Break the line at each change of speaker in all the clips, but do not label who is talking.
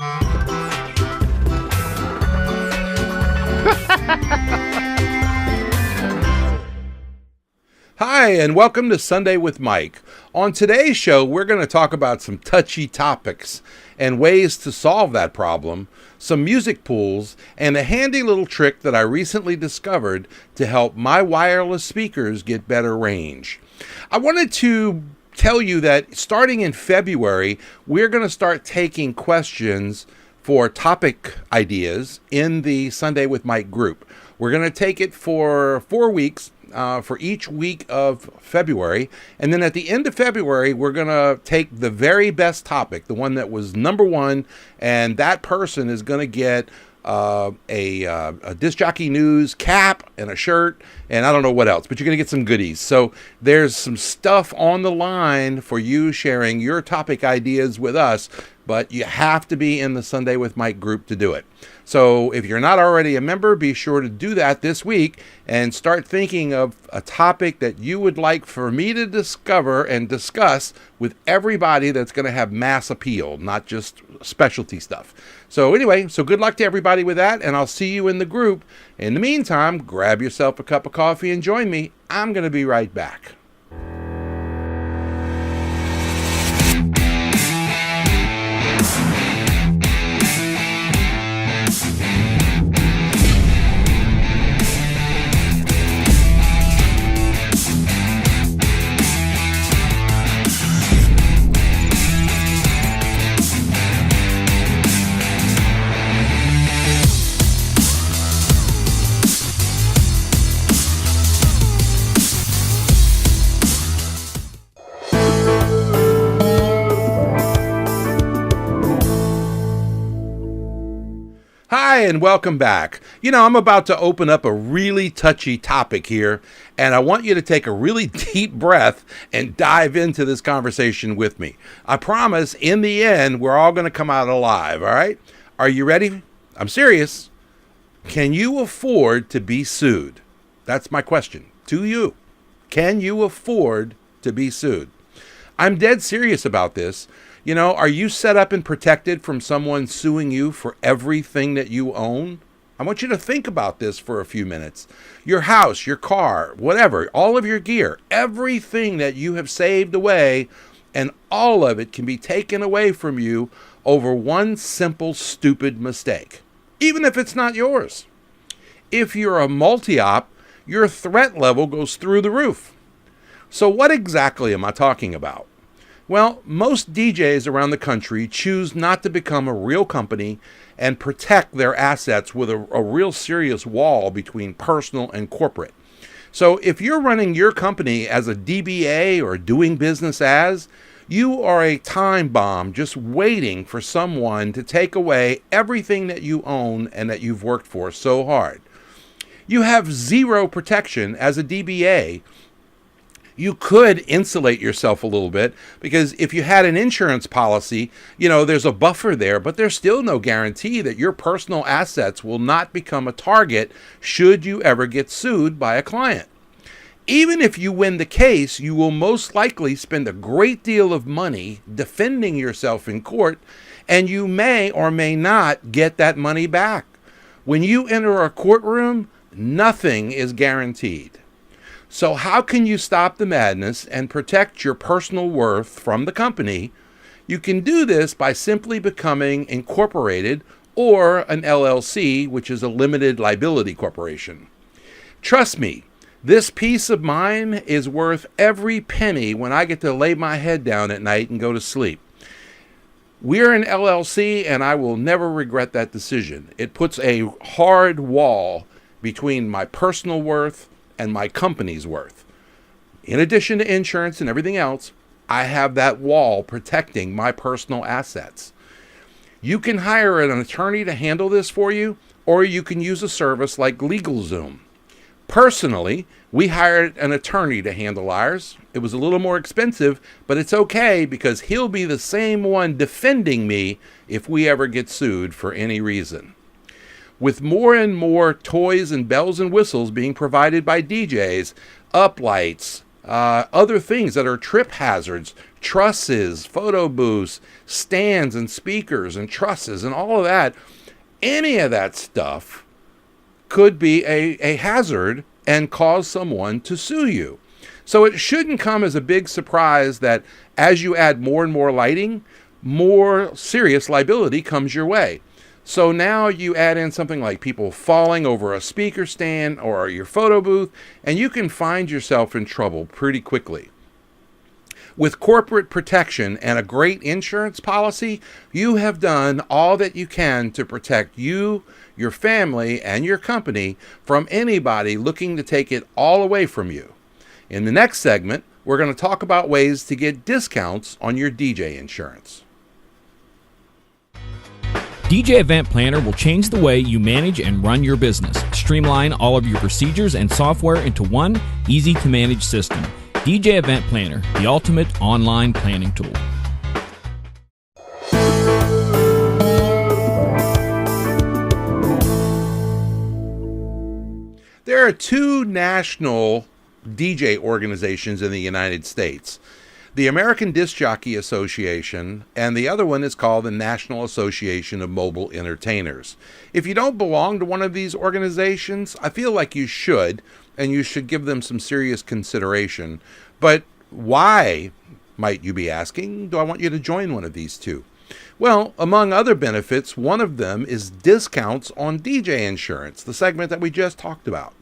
Hi, and welcome to Sunday with Mike. On today's show, we're going to talk about some touchy topics and ways to solve that problem, some music pools, and a handy little trick that I recently discovered to help my wireless speakers get better range. I wanted to tell you that starting in February, we're going to start taking questions for topic ideas in the Sunday with Mike group. We're going to take it for 4 weeks. For each week of February, and then at the end of February we're going to take the very best topic, the one that was number one, and that person is going to get a disc jockey news cap and a shirt, and I don't know what else, but you're going to get some goodies. So there's some stuff on the line for you sharing your topic ideas with us, but you have to be in the Sunday with Mike group to do it. So if you're not already a member, be sure to do that this week and start thinking of a topic that you would like for me to discover and discuss with everybody that's going to have mass appeal, not just specialty stuff. So anyway, so good luck to everybody with that, and I'll see you in the group. In the meantime, grab yourself a cup of coffee and join me. I'm going to be right back. Hi, and welcome back. You know, I'm about to open up a really touchy topic here, and I want you to take a really deep breath and dive into this conversation with me. I promise, in the end, we're all going to come out alive, all right? Are you ready? I'm serious. Can you afford to be sued? That's my question to you. Can you afford to be sued? I'm dead serious about this. You know, are you set up and protected from someone suing you for everything that you own? I want you to think about this for a few minutes. Your house, your car, whatever, all of your gear, everything that you have saved away, and all of it can be taken away from you over one simple, stupid mistake, even if it's not yours. If you're a multi-op, your threat level goes through the roof. So what exactly am I talking about? Well, most DJs around the country choose not to become a real company and protect their assets with a real serious wall between personal and corporate. So if you're running your company as a DBA or doing business as, you are a time bomb just waiting for someone to take away everything that you own and that you've worked for so hard. You have zero protection as a DBA. You could insulate yourself a little bit because if you had an insurance policy, you know, there's a buffer there, but there's still no guarantee that your personal assets will not become a target should you ever get sued by a client. Even if you win the case, you will most likely spend a great deal of money defending yourself in court, and you may or may not get that money back. When you enter a courtroom, nothing is guaranteed. So how can you stop the madness and protect your personal worth from the company? You can do this by simply becoming incorporated or an LLC, which is a limited liability corporation. Trust me, this peace of mind is worth every penny when I get to lay my head down at night and go to sleep. We're an LLC, and I will never regret that decision. It puts a hard wall between my personal worth and my company's worth. In addition to insurance and everything else, I have that wall protecting my personal assets. You can hire an attorney to handle this for you, or you can use a service like LegalZoom. Personally, we hired an attorney to handle ours. It was a little more expensive, but it's okay because he'll be the same one defending me if we ever get sued for any reason. With more and more toys and bells and whistles being provided by DJs, uplights, other things that are trip hazards, trusses, photo booths, stands and speakers and trusses and all of that. Any of that stuff could be a hazard and cause someone to sue you. So it shouldn't come as a big surprise that as you add more and more lighting, more serious liability comes your way. So now you add in something like people falling over a speaker stand or your photo booth, and you can find yourself in trouble pretty quickly. With corporate protection and a great insurance policy, you have done all that you can to protect you, your family, and your company from anybody looking to take it all away from you. In the next segment, we're going to talk about ways to get discounts on your DJ insurance.
DJ Event Planner will change the way you manage and run your business. Streamline all of your procedures and software into one easy-to-manage system. DJ Event Planner, the ultimate online planning tool.
There are two national DJ organizations in the United States. The American Disc Jockey Association, and the other one is called the National Association of Mobile Entertainers. If you don't belong to one of these organizations, I feel like you should, and you should give them some serious consideration. But why, might you be asking, do I want you to join one of these two? Well, among other benefits, one of them is discounts on DJ insurance, the segment that we just talked about.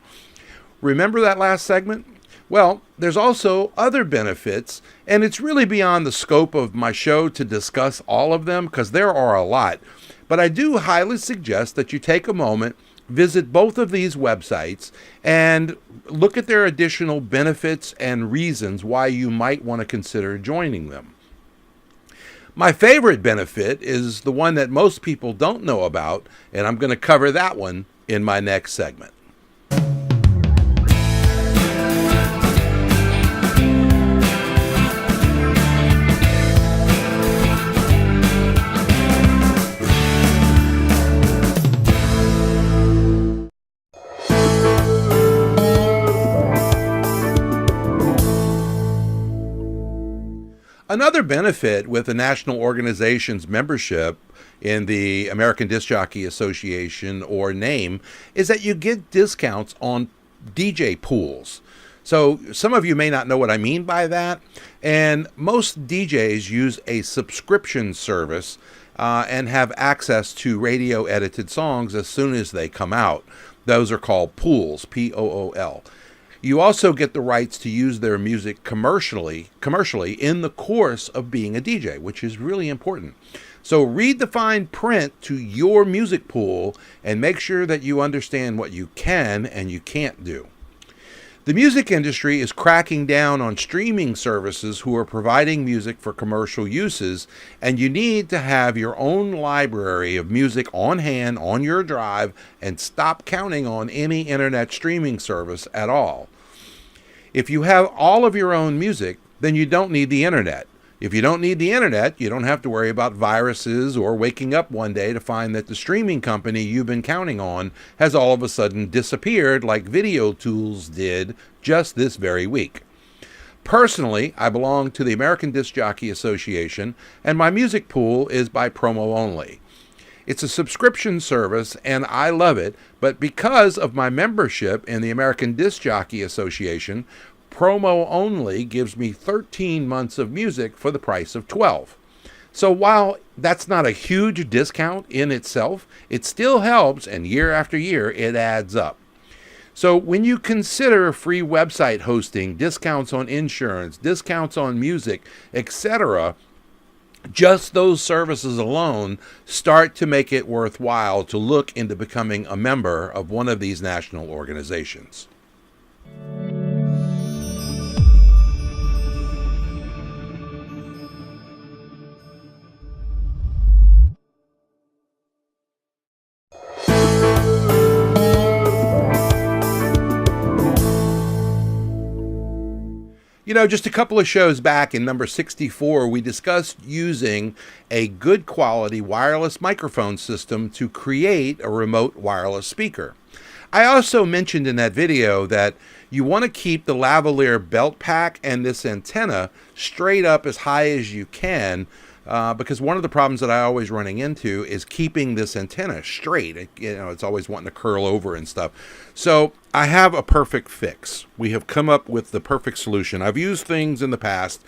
Remember that last segment? Well, there's also other benefits, and it's really beyond the scope of my show to discuss all of them because there are a lot. But I do highly suggest that you take a moment, visit both of these websites, and look at their additional benefits and reasons why you might want to consider joining them. My favorite benefit is the one that most people don't know about, and I'm going to cover that one in my next segment. Another benefit with the national organization's membership in the American Disc Jockey Association, or NAME, is that you get discounts on DJ pools. So some of you may not know what I mean by that, and most DJs use a subscription service and have access to radio edited songs as soon as they come out. Those are called pools, P-O-O-L. You also get the rights to use their music commercially in the course of being a DJ, which is really important. So read the fine print to your music pool and make sure that you understand what you can and you can't do. The music industry is cracking down on streaming services who are providing music for commercial uses, and you need to have your own library of music on hand on your drive and stop counting on any internet streaming service at all. If you have all of your own music, then you don't need the internet. If you don't need the internet, you don't have to worry about viruses or waking up one day to find that the streaming company you've been counting on has all of a sudden disappeared like Video Tools did just this very week. Personally, I belong to the American Disc Jockey Association, and my music pool is by promo only. It's a subscription service, and I love it, but because of my membership in the American Disc Jockey Association, promo only gives me 13 months of music for the price of 12. So while that's not a huge discount in itself, it still helps, and year after year it adds up. So when you consider free website hosting, discounts on insurance, discounts on music, etc., just those services alone start to make it worthwhile to look into becoming a member of one of these national organizations. You know, just a couple of shows back in number 64, we discussed using a good quality wireless microphone system to create a remote wireless speaker. I also mentioned in that video that you want to keep the lavalier belt pack and this antenna straight up as high as you can, because one of the problems that I always running into is keeping this antenna straight. It's always wanting to curl over and stuff. So I have a perfect fix. We have come up with the perfect solution. I've used things in the past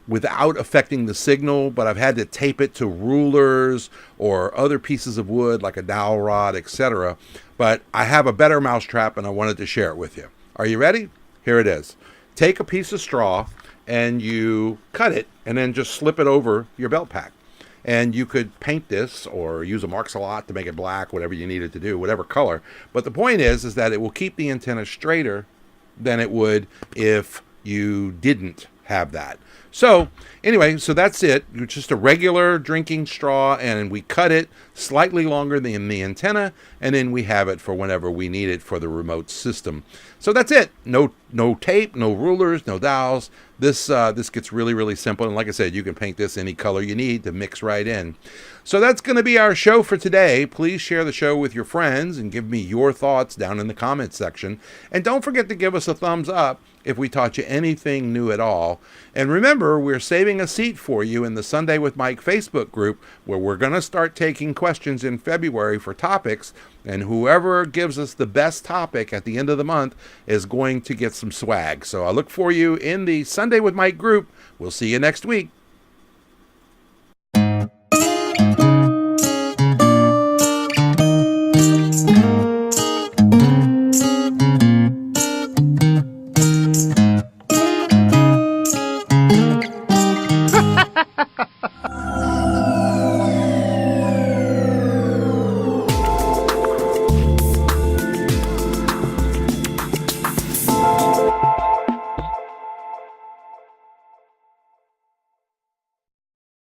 without affecting the signal, but I've had to tape it to rulers or other pieces of wood like a dowel rod, etc. But I have a better mousetrap and I wanted to share it with you. Are you ready? Here it is. Take a piece of straw and you cut it and then just slip it over your belt pack. And you could paint this or use a Mark-a-Lot to make it black, whatever you needed to do, whatever color. But the point is that it will keep the antenna straighter than it would if you didn't have that. So anyway, so that's it. It's just a regular drinking straw, and we cut it slightly longer than the antenna, and then we have it for whenever we need it for the remote system. So that's it. No tape, no rulers, no dowels. This gets really, really simple. And like I said, you can paint this any color you need to mix right in. So that's going to be our show for today. Please share the show with your friends and give me your thoughts down in the comments section. And don't forget to give us a thumbs up if we taught you anything new at all. And remember, we're saving a seat for you in the Sunday with Mike Facebook group, where we're going to start taking questions in February for topics. And whoever gives us the best topic at the end of the month is going to get some swag. So I look for you in the Sunday with Mike group. We'll see you next week.